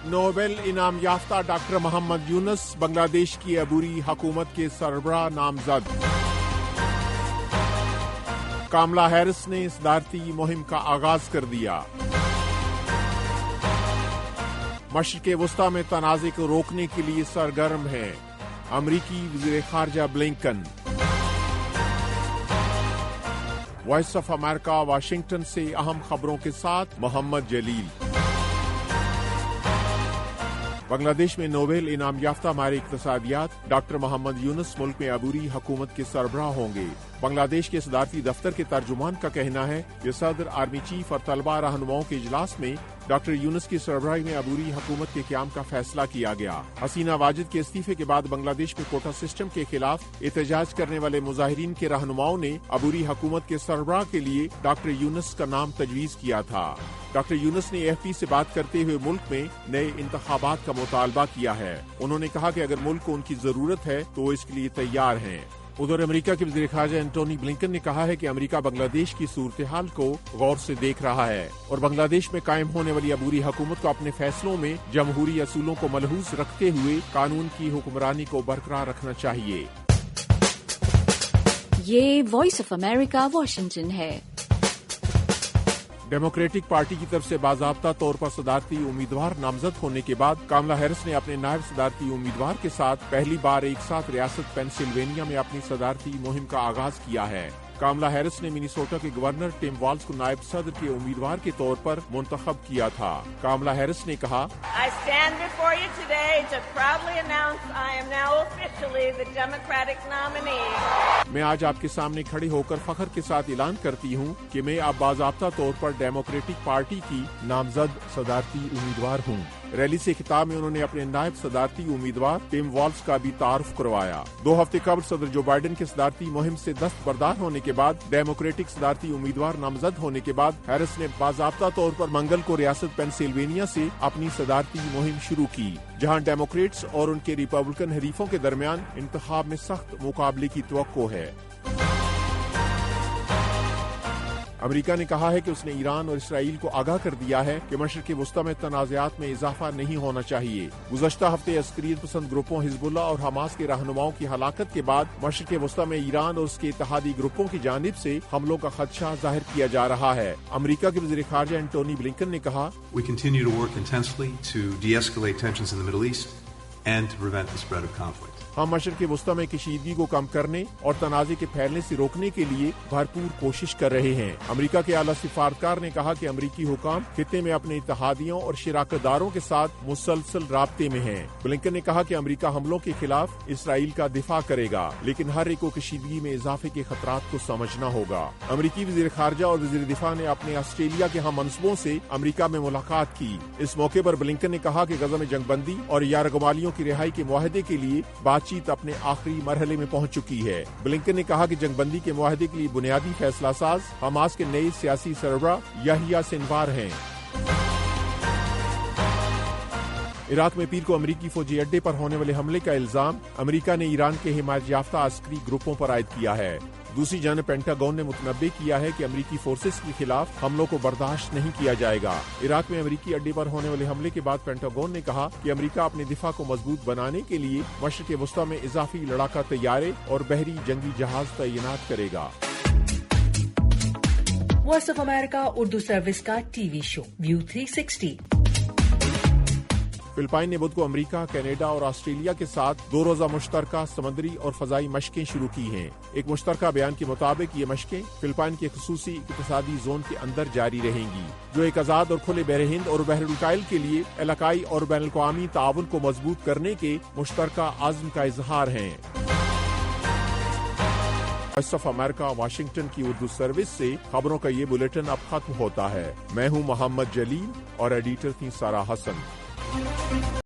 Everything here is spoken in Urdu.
نوبل انعام یافتہ ڈاکٹر محمد یونس بنگلہ دیش کی عبوری حکومت کے سربراہ نامزد۔ کاملا ہیرس نے صدارتی مہم کا آغاز کر دیا۔ مشرق وسطی میں تنازع کو روکنے کے لیے سرگرم ہیں امریکی وزیر خارجہ Blinken. Voice of America Washington سے اہم خبروں کے ساتھ محمد جلیل۔ بنگلہ دیش میں نوبل انعام یافتہ ماہر اقتصادیات ڈاکٹر محمد یونس ملک میں عبوری حکومت کے سربراہ ہوں گے۔ بنگلہ دیش کے صدارتی دفتر کے ترجمان کا کہنا ہے کہ صدر، آرمی چیف اور طلبہ رہنماؤں کے اجلاس میں ڈاکٹر یونس کی سربراہی میں عبوری حکومت کے قیام کا فیصلہ کیا گیا۔ حسینہ واجد کے استعفے کے بعد بنگلہ دیش میں کوٹا سسٹم کے خلاف احتجاج کرنے والے مظاہرین کے رہنماؤں نے عبوری حکومت کے سربراہ کے لیے ڈاکٹر یونس کا نام تجویز کیا تھا۔ ڈاکٹر یونس نے AFP سے بات کرتے ہوئے ملک میں نئے انتخابات کا مطالبہ کیا ہے۔ انہوں نے کہا کہ اگر ملک کو ان کی ضرورت ہے تو وہ اس کے لیے تیار ہیں۔ ادھر امریکہ کے وزیر خارجہ اینٹونی بلنکن نے کہا ہے کہ امریکہ بنگلہ دیش کی صورتحال کو غور سے دیکھ رہا ہے اور بنگلہ دیش میں قائم ہونے والی عبوری حکومت کو اپنے فیصلوں میں جمہوری اصولوں کو ملحوظ رکھتے ہوئے قانون کی حکمرانی کو برقرار رکھنا چاہیے۔ یہ وائس آف امریکہ واشنگٹن ہے۔ ڈیموکریٹک پارٹی کی طرف سے باضابطہ طور پر صدارتی امیدوار نامزد ہونے کے بعد کاملا ہیرس نے اپنے نائب صدارتی امیدوار کے ساتھ پہلی بار ایک ساتھ ریاست پینسلوینیا میں اپنی صدارتی مہم کا آغاز کیا ہے۔ کاملا ہیرس نے منیسوٹا کے گورنر ٹم والز کو نائب صدر کے امیدوار کے طور پر منتخب کیا تھا۔ کاملا ہیرس نے کہا، I stand before you today to proudly announce I am now officially the Democratic nominee. میں آج آپ کے سامنے کھڑے ہو کر فخر کے ساتھ اعلان کرتی ہوں کہ میں اب باضابطہ طور پر ڈیموکریٹک پارٹی کی نامزد صدارتی امیدوار ہوں۔ ریلی سے خطاب میں انہوں نے اپنے نائب صدارتی امیدوار ٹم والز کا بھی تعارف کروایا۔ 2 ہفتے قبل صدر جو بائیڈن کے صدارتی مہم سے دستبردار ہونے کے بعد ڈیموکریٹک صدارتی امیدوار نامزد ہونے کے بعد ہیرس نے باضابطہ طور پر منگل کو ریاست پینسلوینیا سے اپنی صدارتی مہم شروع کی، جہاں ڈیموکریٹس اور ان کے ریپبلکن حریفوں کے درمیان انتخاب میں سخت مقابلے کی توقع ہے۔ امریکہ نے کہا ہے کہ اس نے ایران اور اسرائیل کو آگاہ کر دیا ہے کہ مشرق وسطی میں تنازعات میں اضافہ نہیں ہونا چاہیے۔ گزشتہ ہفتے عسکریت پسند گروپوں حزب اللہ اور حماس کے رہنماؤں کی ہلاکت کے بعد مشرق وسطی میں ایران اور اس کے اتحادی گروپوں کی جانب سے حملوں کا خدشہ ظاہر کیا جا رہا ہے۔ امریکہ کے وزیر خارجہ اینٹونی بلنکن نے کہا، We continue to work intensely to de-escalate tensions in the Middle East and to prevent the spread of conflict. ہم مشرق وسطی میں کشیدگی کو کم کرنے اور تنازع کے پھیلنے سے روکنے کے لیے بھرپور کوشش کر رہے ہیں۔ امریکہ کے اعلیٰ سفارتکار نے کہا کہ امریکی حکام خطے میں اپنے اتحادیوں اور شراکت داروں کے ساتھ مسلسل رابطے میں ہیں۔ بلنکن نے کہا کہ امریکہ حملوں کے خلاف اسرائیل کا دفاع کرے گا، لیکن ہر ایک کو کشیدگی میں اضافے کے خطرات کو سمجھنا ہوگا۔ امریکی وزیر خارجہ اور وزیر دفاع نے اپنے آسٹریلیا کے ہم منصبوں سے امریکہ میں ملاقات کی۔ اس موقع پر بلنکن نے کہا کہ غزہ میں جنگ بندی اور یارغمالیوں کی رہائی کے معاہدے کے لیے بات چیت اپنے آخری مرحلے میں پہنچ چکی ہے۔ بلنکن نے کہا کہ جنگ بندی کے معاہدے کے لیے بنیادی فیصلہ ساز حماس کے نئے سیاسی سربراہ یحییٰ سنوار ہیں۔ عراق میں پیر کو امریکی فوجی اڈے پر ہونے والے حملے کا الزام امریکہ نے ایران کے حمایت یافتہ عسکری گروپوں پر عائد کیا ہے۔ دوسری جانب پینٹاگون نے متنبع کیا ہے کہ امریکی فورسز کے خلاف حملوں کو برداشت نہیں کیا جائے گا۔ عراق میں امریکی اڈے پر ہونے والے حملے کے بعد پینٹاگون نے کہا کہ امریکہ اپنے دفاع کو مضبوط بنانے کے لیے مشرق وسطی میں اضافی لڑاکا طیارے اور بحری جنگی جہاز تعینات کرے گا۔ Voice of America Urdu service کا TV show view 360 Philippines نے بدھ کو امریکہ، کینیڈا اور آسٹریلیا کے ساتھ 2 روزہ مشترکہ سمندری اور فضائی مشقیں شروع کی ہیں۔ ایک مشترکہ بیان کے مطابق یہ مشقیں فلپائن کے خصوصی اقتصادی زون کے اندر جاری رہیں گی، جو ایک آزاد اور کھلے بحر ہند اور بحر الکاہل کے لیے علاقائی اور بین الاقوامی تعاون کو مضبوط کرنے کے مشترکہ عزم کا اظہار ہیں۔ وائس آف امریکہ واشنگٹن کی اردو سروس سے خبروں کا یہ بلیٹن اب ختم ہوتا ہے۔ میں ہوں محمد جلیل اور ایڈیٹر تھی سارا حسن۔